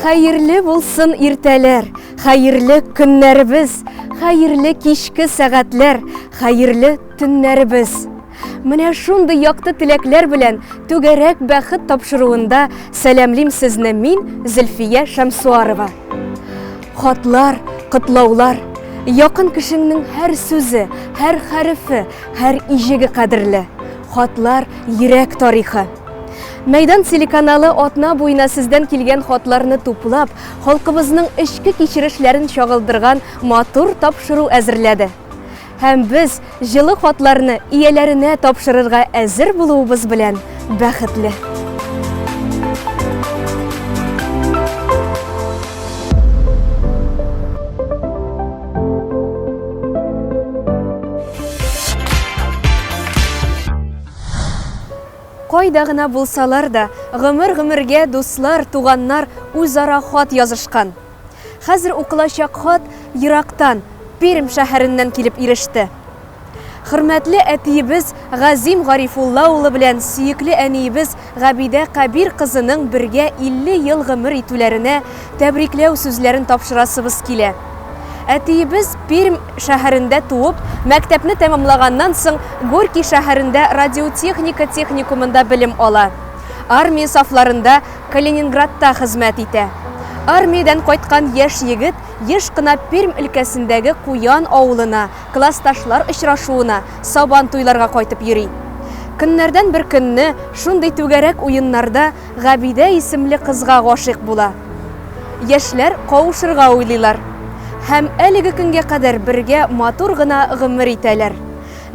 Хәерле булсын иртәләр, хәерле көннәребез, хәерле кичке сәгатьләр, хәерле төннәребез. Менә шундый якты теләкләр белән түгәрәк бәхет тапшыруында сәламлим сезне мин, Зөлфия Шәмсуарова. Хатлар, котлаулар, якын кешеңнең һәр сүзе, һәр хәрефе, һәр иҗеге кадерле. Хатлар йөрәк тарихы. Мәйдан телеканалы атна буена сездән килгән хатларны туплап, халкыбызның эчке кичерешләрен чагылдырган матур тапшыру әзерләде. Һәм без җылы хатларны ияләренә тапшырырга әзер булуыбыз белән бәхетле. Кайда гына булсалар да, гомер-гомергә дуслар, туганнар үзара хат язышкан. Хәзер укылачак хат ерактан, Пермь шәһәреннән килеп иреште. Хөрмәтле әтиебез Газим Гарифулла улы белән сөекле әниебез Габидә Кабир кызының бергә 50 ел гомер итүләренә тәбрикләү сүзләрен тапшырасыбыз килә. Әтиебез Пермь шәһәрендә туып, мәктәпне тәмамлаганнан соң Горький шәһәрендә радиотехника техникумында белем ала. Армия сафларында Калининградта хезмәт итә. Армиядан кайткан яшь егет еш кына Пермь өлкәсендәге Куян авылына, классташлар очрашуына, сабан туйларга кайтып йөри. Көннәрдән бер көнне шундый түгәрәк уеннарда Габидә исемле кызга гашыйк була. Яшьләр кавышырга уйлыйлар. Һәм әлеге көнгә кадәр бергә матур гына гомер итәләр.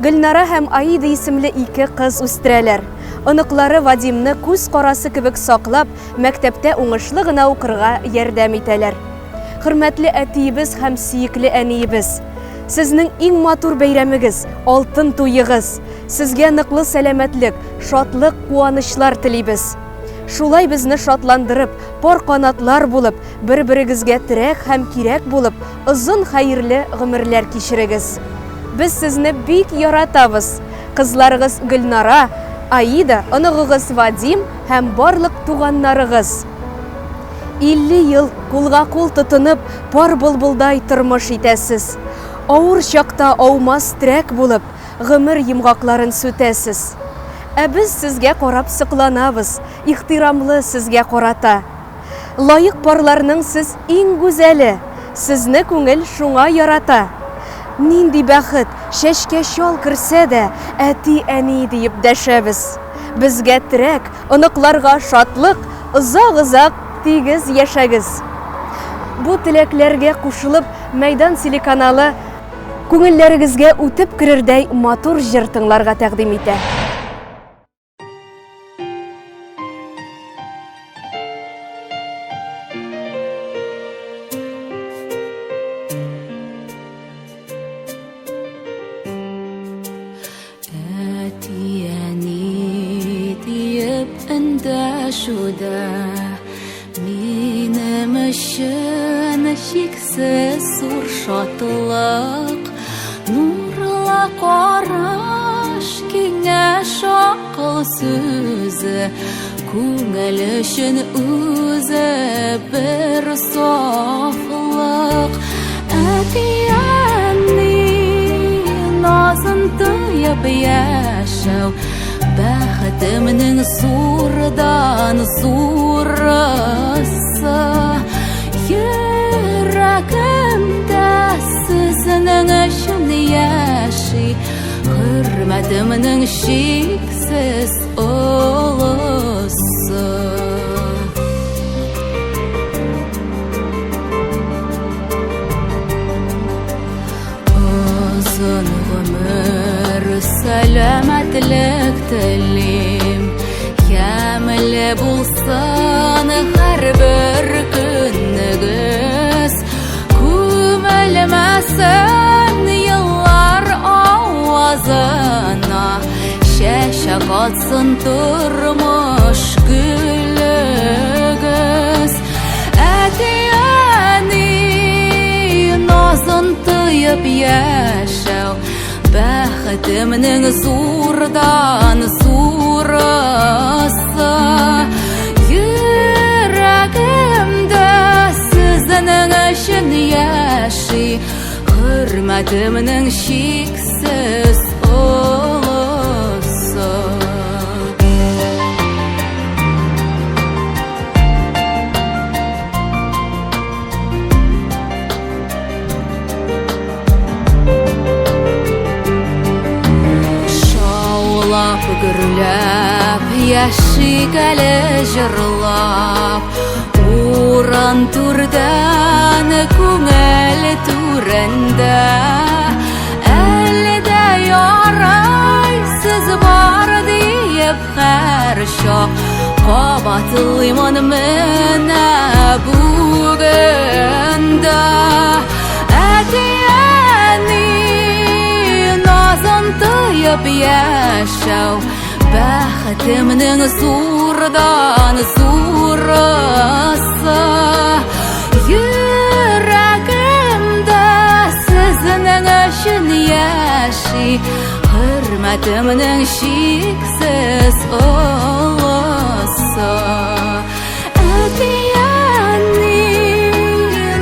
Гөлнара һәм Аида исемле ике кыз үстерәләр. Оныклары Вадимны күз карасы кебек саклап, мәктәптә уңышлы гына укырга ярдәм итәләр. Хөрмәтле әтиебез һәм сөекле әниебез, сезнең иң матур бәйрәмегез, алтын туегыз. Сезгә ныклы сәламәтлек, шатлык, куанычлар телибез. Шулай безне шатландырып, пар канатлар булып, бер-берегезгә терәк һәм кирәк булып, озын хәерле гомерләр кичерегез. Без сезне бик яратабыз. Кызларыгыз Гөлнара, Аида, оныгыгыз Вадим һәм барлык туганнарыгыз. 50 ел кулга-кул тотынып, пар былбылдай тормыш итәсез. Авыр чакта аумас терәк булып, гомер йомгакларын сүтәсез. Ә без сезгә карап сыкланабыз, ихтирамлы сезгә карата. Лаек парларның сез иң гүзәле, сезне күңел шуңа ярата. Нинди бәхет, шәшкә шал керсә дә, әти-әни диеп дәшәбез. Безгә терәк, оныкларга шатлык, озак-озак тигез яшәгез. Бу теләкләргә кушылып, Мәйдан телеканалы күңелләрегезгә үтеп керердәй матур җыр тыңларга тәкъдим итә. Минем өчен чиксез зур шатлык, нурлы караш, киңәш акыл сүзе, күңел өчен үзе бер сафлык. Әти-әни назын тоеп яшәү, бәхетемнең зурдан зурысы. Йөрәгемдә сезнең өчен яши, хөрмәтемнең чиксез олысы. Озын гомер, сәламәтлек телим, ямьле булсын һәр бер көннегез. Күмелмәсен еллар авазына, чәчәк атсын тормыш гөлегез. Әти-әни назын тоеп яшәү, бәхетемнең зурдан зурысы. Йөрәгемдә үшін яши, hürmetimning cheksiz ulusi. Şaulap gürlep yaşigeli jırlap, uran turdan көңіл турында, әлде ярай сіз бар дейіп әр шақ қабатылымын міне бүгінді. Әтияни назын тыйып яшау, бәхтімнің зурдан зурысы. Yüreğimde sizin için yaşı, hürmetimnin cheksiz ulusi. Öteyeni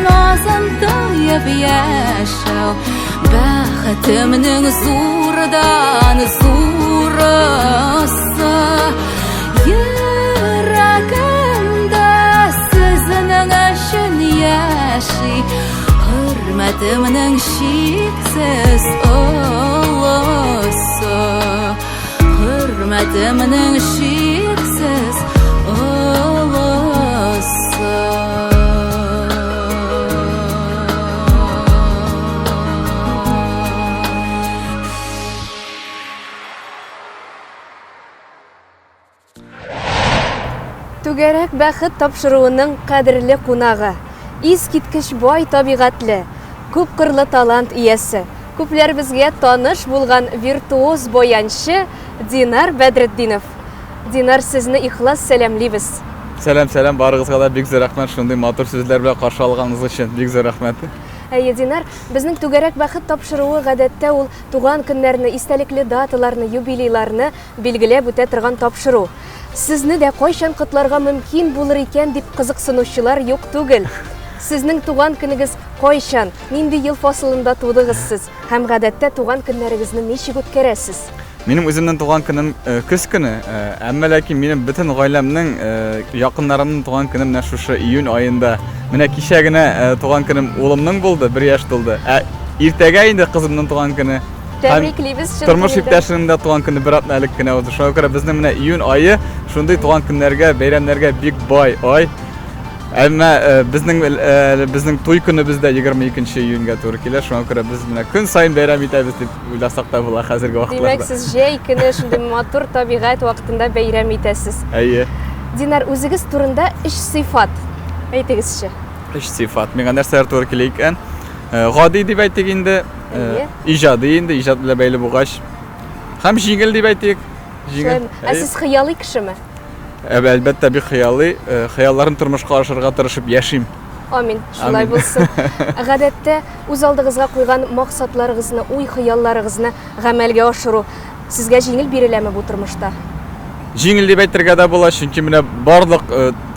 nazın tıyıp yaşau, bәхтімнің зурдан зурысы. Yüreğimde sizin için yaşı, hürmetimnin cheksiz ulusi. Hürmetimnin cheksiz ulusi. Түгәрәк бәхет тапшыруының кадерле кунагы, искиткеч бай табигатьле, күп кырлы талант иясе, күпләр безгә таныш булган виртуоз баянчы Динар Бәдретдинов. Динар, сезне ихлас сәламлибез. Сәлам, барыгызга да бик зур рәхмәт, шундый матур сүзләр белән каршы алганыгыз өчен бик зур рәхмәт. Динар, безнең түгәрәк бәхет тапшыруы гадәттә ул туган көннәрне, истәлекле даталарны, юбилейларны билгеләп үтә торган тапшыру. Сезне дә кайчан котларга мөмкин булыр икән дип кызыксынучылар юк түгел. Сезнең туган көнегез кайчан, нинди ел фасылында тудыгыз сез һәм гадәттә туган көннәрегезне ничек үткәрәсез? Минем үземнең туган көнем көз көне, әмма ләкин минем бөтен гаиләмнең, якыннарымның туган көне менә шушы июнь аенда. Менә кичә генә туган көнем улымның булды, 1 яшь тулды. Иртәгә инде кызымның туган көне. Тәбриклибез. Тормыш иптәшемнең дә туган көне бер атна элек кенә узды. Шуңа күрә безнең менә июнь ае шундый туган көннәргә, бәйрәмнәргә бик бай ай. Әмма безнең туй көне бездә 22 июньгә туры килә. Шуңа күрә без менә көн сайын бәйрәм итәбез дип уйласак та була хәзерге вакытларда. Димәк, сез җәй көне шундый матур табигать вакытында бәйрәм итәсез. Әйе. Динар, үзегез турында эш сыйфат әйтегезче. Эш сыйфат. Миңа нәрсәләр туры килә икән? Гади дип әйтик инде. Иҗади инде, иҗат белән бәйле булгач. Һәм җиңел дип әйтик. Җиңел. Ә сез хыялый кешеме? Әлбәттә бик хыялый, хыялларым тормышка ашырга тырышып яшим. Амин, шулай булсын. Гадәттә, үз алдыгызга куйган максатларыгызны, уй-хыялларыгызны гамәлгә ашыру сезгә җиңел биреләме бу тормышта? Җиңел дип әйтергә дә була, чөнки менә барлык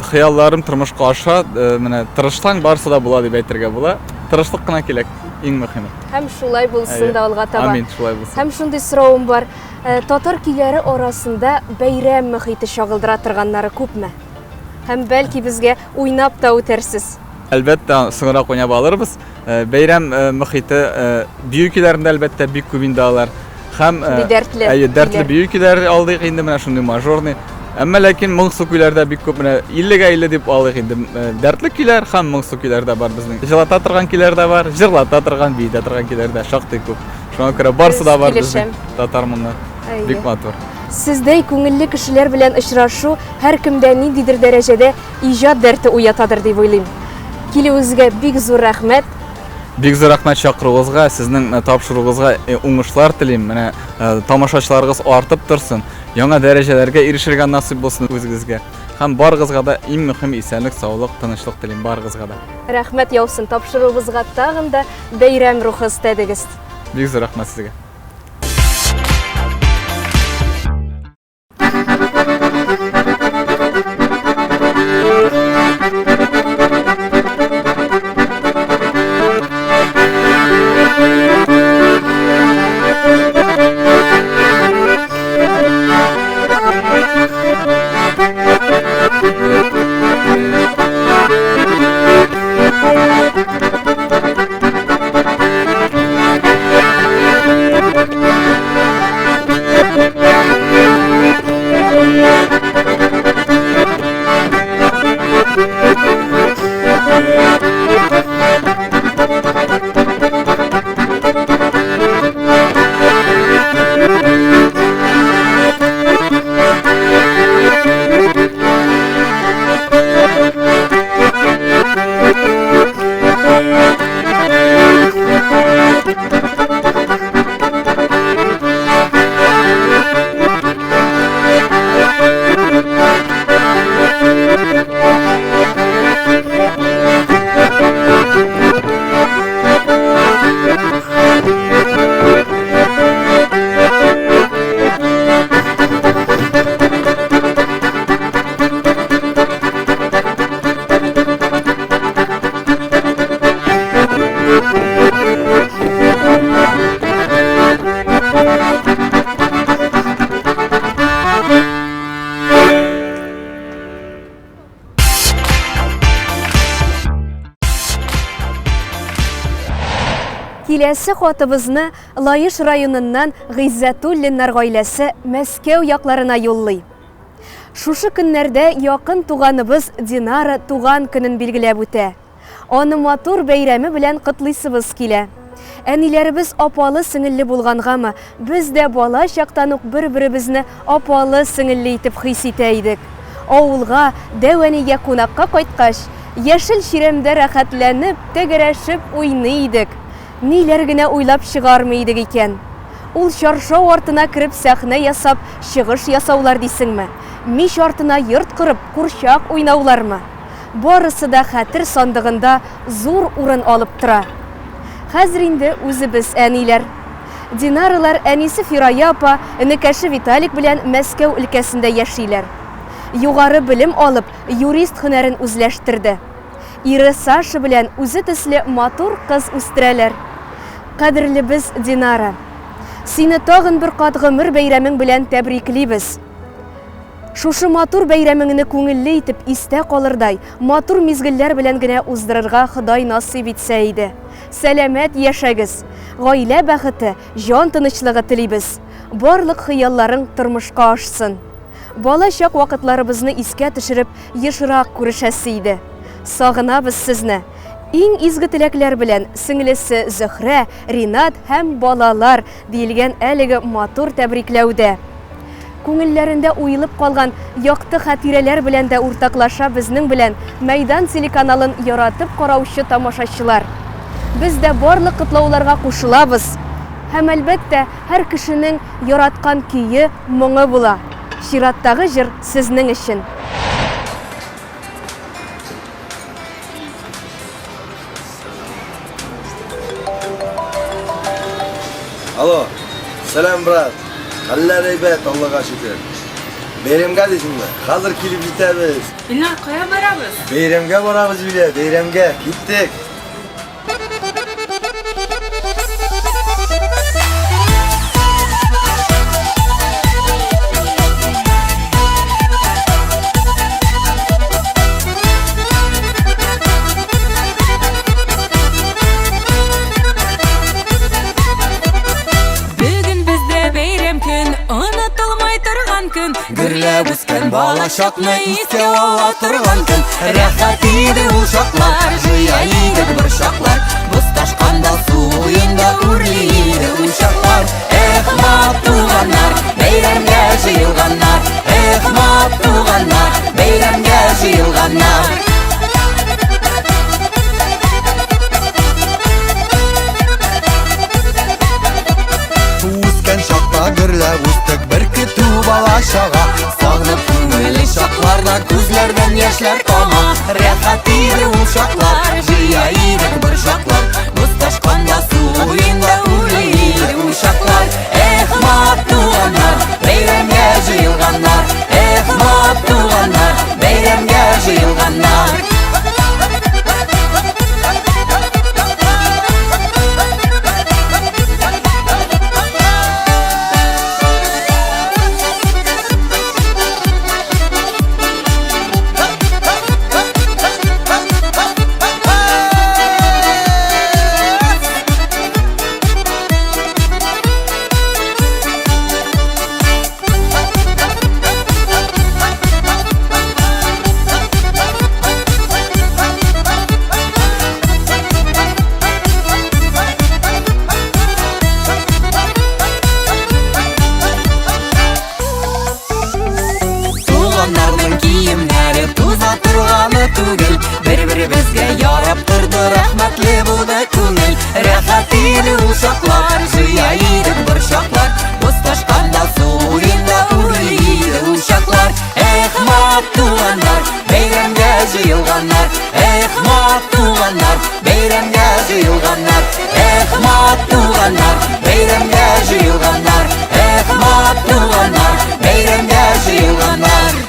хыялларым тормышка аша, менә тырышсаң барысы да була дип әйтергә була. Тырышлык кына кирәк, иң мөһиме. Һәм шулай булсын да алга таба. Амин, шулай булсын. Һәм шундый соравым бар. Татар көйләре арасында бәйрәм мөхите шагылдыра торганнары күпме? Һәм бәлки безгә уйнап та үтәрсез. Әлбәттә, соңрак уйнап алырбыз. Бәйрәм мөхите бию көйләрендә әлбәттә бик күп инде алар. Һәм дәртле бию көйләр алдык инде менә шундый мажорный. Әмма ләкин моңсу көйләрдә бик күп менә 50-гә 50 дип алык инде. Дәртле көйләр һәм моңсу көйләр дә бар безнең. Җырлата торган көйләр дә бар, җырлата торган, биедә торган көйләр дә шактый күп. Шуңа күрә барысы да бар безнең татар моңы. Бик матур. Сездәй күңелле кешеләр белән очрашу һәр кемдә ниндидер дәрәҗәдә иҗат дәрте уятадыр дип уйлыйм. Килүегезгә бик зур рәхмәт. Бик зур рәхмәт чакыруыгызга, сезнең тапшыруыгызга уңышлар телим. Менә тамашачыларыгыз артып торсын. Яңа дәрәҗәләргә ирешергә насыйп булсын үзегезгә. Һәм барыгызга да иң мөһим исәнлек, саулык, тынычлык телим барыгызга да. Рәхмәт яусын, тапшыруыгызга тагын да бәйрәм рухы истәдегез. Бик зур рәхмәт сезгә. Келәсе хатыбызны Лаеш районыннан Гыйззәтуллиннар гаиләсе Мәскәү якларына юллый. Шушы көннәрдә якын туганыбыз Динара туган көнен билгеләп үтә. Аны матур бәйрәме белән котлыйсыбыз килә. Әниләребез апалы сеңелле булгангамы, без дә бала чактан ук бер-беребезне апалы сеңелле итеп хис итә идек. Авылга, дәвәнигә кунакка кайткач, яшел чиремдә рәхәтләнеп, тәгәрәшеп уйный идек. Ниләр генә уйлап чыгармый идек икән. Ул чаршау артына кереп сәхнә ясап, чыгыш ясаулар дисеңме? Мич артына йорт кырып, курчак уйнаулармы? Барысы да хәтер сандыгында зур урын алып тора. Хәзер инде үзебез әниләр. Динаралар әнисе Фирая апа, энекәше Виталик белән Мәскәү өлкәсендә яшиләр. Югары белем алып, юрист һөнәрен үзләштерде. Ире Саша белән үзе төсле матур кыз үстерәләр. Кадерлебез Динара, сине тагын бер кат гомер бәйрәмең белән тәбриклибез. Шушы матур бәйрәмеңне күңелле итеп истә калырдай, матур мизгелләр белән генә уздырырга Ходай насыйп итсә иде. Сәламәт яшәгез, гаилә бәхете, җан тынычлыгы телибез. Барлык хыялларың тормышка ашсын. Бала чак вакытларыбызны искә төшереп, ешрак күрешәсе иде. Сагынабыз сезне. Иң изге теләкләр белән сеңлесе Зөһрә, Ринат һәм балалар диелгән әлеге матур тәбрикләүдә. Күңелләрендә уелып калган якты хатирәләр белән дә уртаклаша безнең белән Мәйдан телеканалын яратып караучы тамашачылар. Без дә барлык котлауларга кушылабыз. Һәм әлбәттә, һәр кешенең яраткан көе, моңы була. Чираттагы җыр сезнең өчен. Алло, сәлам брат. Хәлләр әйбәт, Аллага шөкер. Бәйрәмгә дисеңме? Хәзер килеп җитәбез. Билнар, кая барабыз? Бәйрәмгә барабыз биле, бәйрәмгә. Киттек. Гөрләп үскән бала чакны искә ала торган көн. Рәхәт иде ул чаклар, җыя идек бер чаклар. Боз ташканда суенда үрли иде ул чаклар. Эх, матуганнар, бәйрәмгә җыелганнар. Эх, матуганнар, бәйрәмгә җыелганнар. Үскән чакта гөрләп үстек, бер көтү бала чага. Сагынып күңелле чакларда күзләрдән яшьләр тама. Рәхәт иде ул чаклар, җыя идек бер чаклар. Боз ташканда суенда үрли иде ул чаклар. Эх, матуганнар, бәйрәмгә җыелганнар. Эх, матуганнар, бәйрәмгә җыелганнар. Туганнарның киемнәре туза торганы түгел. Бер-беребезгә ярап торды, рәхмәтле булды күңел. Рәхәт иде ул чаклар, җыя идек бер чаклар. Боз ташканда суенда үрли иде ул чаклар. Эх, матуганнар, бәйрәмгә җыелганнар. Эх, матуганнар, бәйрәмгә җыелганнар. Эх, матуганнар, бәйрәмгә җыелганнар. Эх, матуганнар, бәйрәмгә җыелганнар.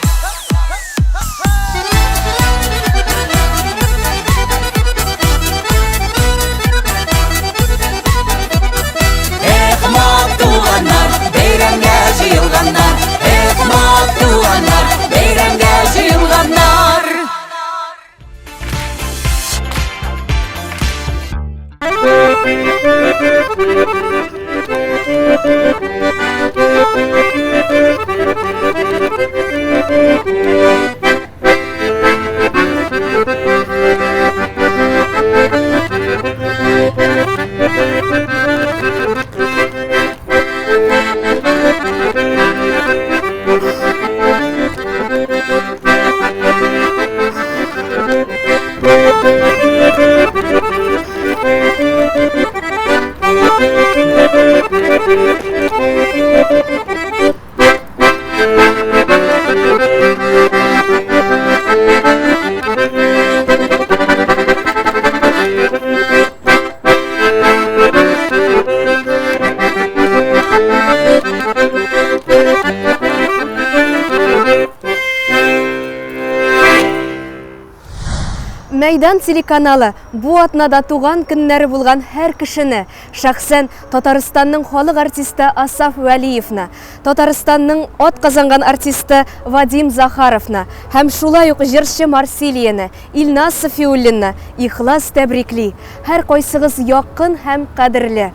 Мәйдан телеканалы бу атнада туган көннәре булган һәр кешене, шәхсән Татарстанның халык артисты Асаф Вәлиевна, Татарстанның ат казанган артисты Вадим Захаровна һәм шулай ук җырчы Марсилияны, Илназ Сафиуллинны ихлас тәбрикли. Һәр кайсыгыз якын һәм кадерле.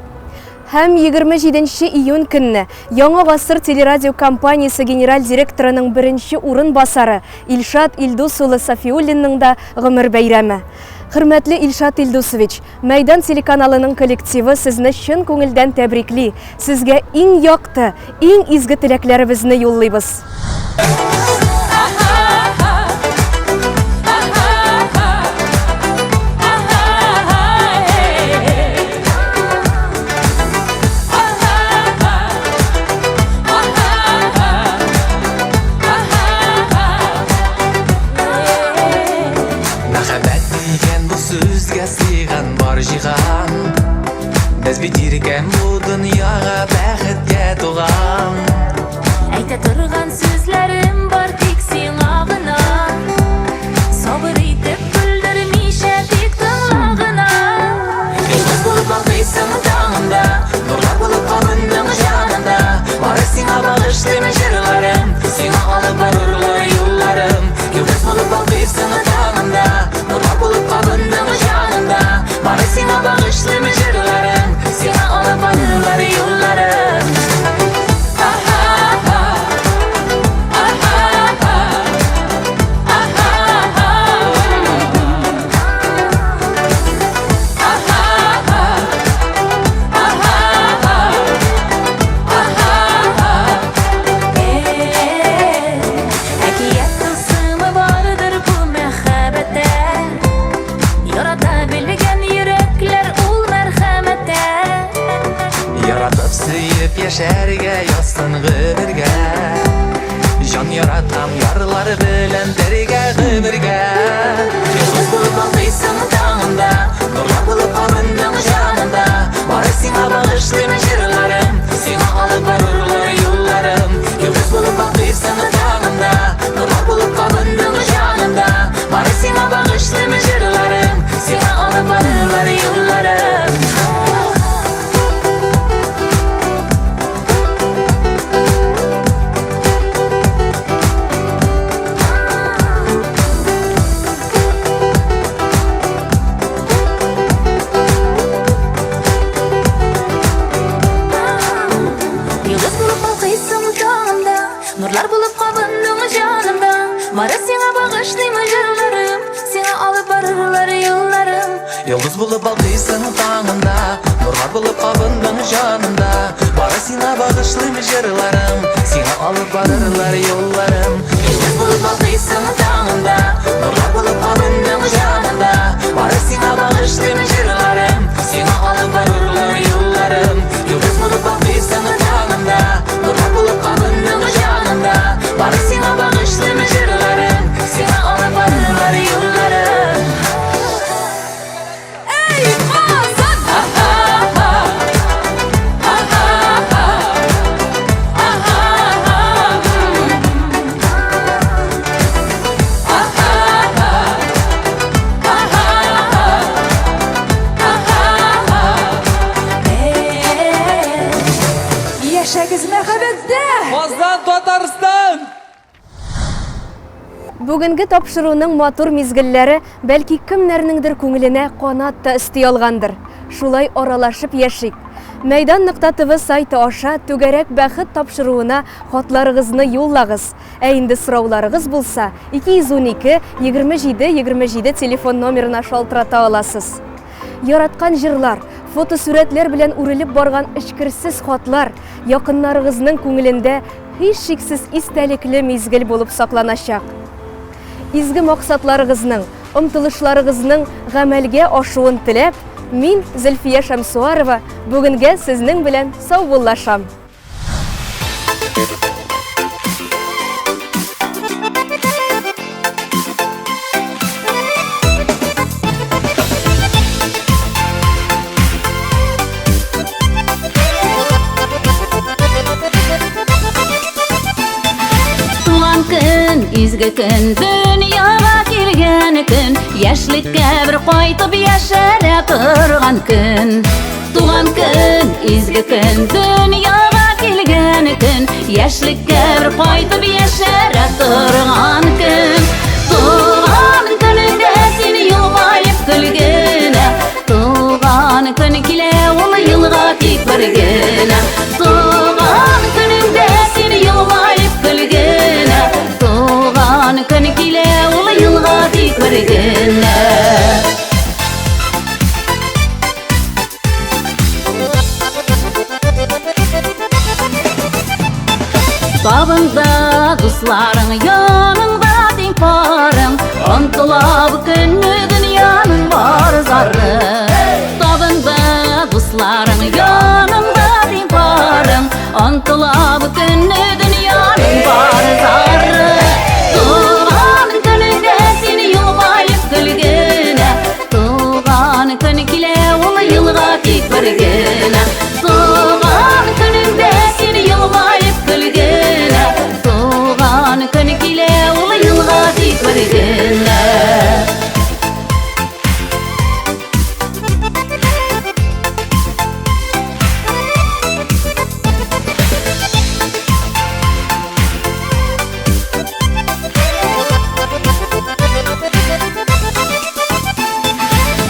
Һәм 27 июнь көнне Яңа гасыр телерадио компаниясе генераль директорының беренче урын басары Илшат Илдус улы Сафиуллинның да гомер бәйрәме. Хөрмәтле Илшат Илдусович, Мәйдан телеканалының коллективы сезне чын күңелдән тәбрикли. Сезгә иң якты, иң изге теләкләребезне юллыйбыз. Без бит иркән бу дөньяга бәхеткә туган. Әйтә торган сүзләрем бар тик сиңа гына. Сабыр итеп бүлдермичә тик тыңлагына. Йолдыз булып балкыйсың таңында, нурлар булып кабындың җанында. Бары сиңа багышлыйм җырларым, сиңа алып барырлар юлларым. Йолдыз булып балкыйсың таңында, нурлар булып кабындың җанында. Бары сиңа багышлыйм җырларым, сиңа алып барырлар юлларым. Яшәргә язсын гомергә, җан яратам ярлары белән бергә гомергә. Йолдыз булып балкыйсың таңында, нурлар булып кабындың җанында. Бары сиңа багышлыйм җырларым, сиңа алып барырлар юлларым. Йолдыз булып балкыйсың таңында, нурлар булып кабындың җанында. Бары сиңа багышлыйм җырларым, сиңа алып барырлар юлларым. Нурлар булып кабындың җанымда, бары сиңа багышлыйм җырларым, сиңа алып барырлар юлларым. Йолдыз булып балкыйсың таңында, нурлар булып кабындың җанымда, бары сиңа багышлыйм җырларым, сиңа алып барырлар юлларым. Йолдыз булып балкыйсың таңында, нурлар булып кабындың җанымда, бары сиңа багышлыйм җырларым, сиңа алып барырлар юлларым. Йолдыз булып балкыйсың таңында, нурлар булып кабындың җанымда, бары сиңа багышлыйм җырларым, сиңа алып барырлар юлларым. Эй, Азат! Яшәгез мәхәббәттә! Казан, Татарстан! Бүгенге тапшыруның матур мизгелләре бәлки кемнәрнеңдер күңеленә канат та өсти алгандыр. Шулай аралашып яшик. Мәйдан.тв сайты аша түгәрәк бәхет тапшыруына хатларыгызны юллагыз. Ә инде сорауларыгыз булса 212-27-27 телефон номерына шалтырата аласыз. Яраткан җырлар, фотосурәтләр белән үрелеп барган эчкерсез хатлар якыннарыгызның күңелендә һичшиксез истәлекле мизгел булып сакланачак. Изге максатларыгызның, омтылышларыгызның гамәлгә ашуын теләп, Мин Зөлфия Шамсуарова бүгінге сезнең белән саубуллашам. Изге көн, дөньяга килгән көн, яшьлеккә бер кайтып яшәрә торган көн. Туган көн, изге көн, дөньяга килгән көн, яшьлеккә бер кайтып яшәрә торган көн. Туган көнеңдә син елмаеп көлгәнә, туган көн килә ул елга тик бер генә. Туган көнеңдә син елмаеп көлгәнә, туган көн килә ул елга тик бер генә. Табында дусларың, яныңда теңпарың, антыла бу көнне дөньяның бар зары. Табында дусларың, яныңда теңпарың, антыла бу көнне дөньяның бар зары. Туган көнеңдә син елмаеп көлгәнә, туган көн килә ул елга тик бер генә. Туган көнеңдә син елмаеп көлгәнә, туган көн килә ул елга тик бер генә.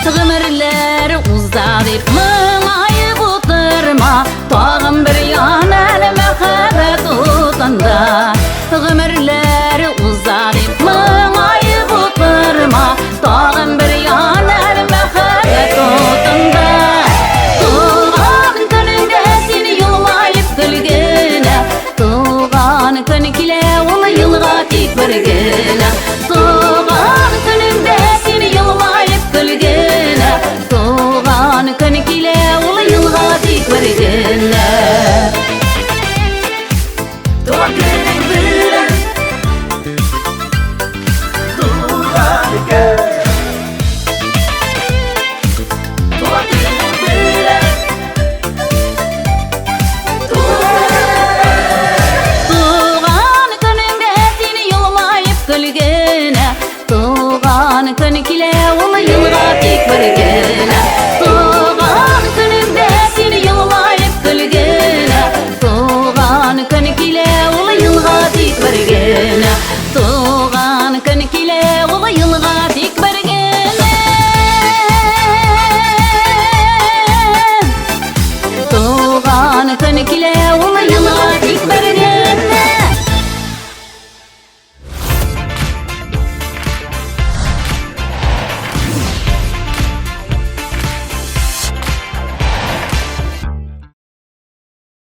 Гомерләр узда дип моңаеп утырма, тагын бер яна мәхәббәт утында. Гомерләр узда дип моңаеп утырма, тагын бер яна мәхәббәт утында. Туган көнеңдә син елмаеп көлгәнә, туган көн килә ул елга тик бер генә.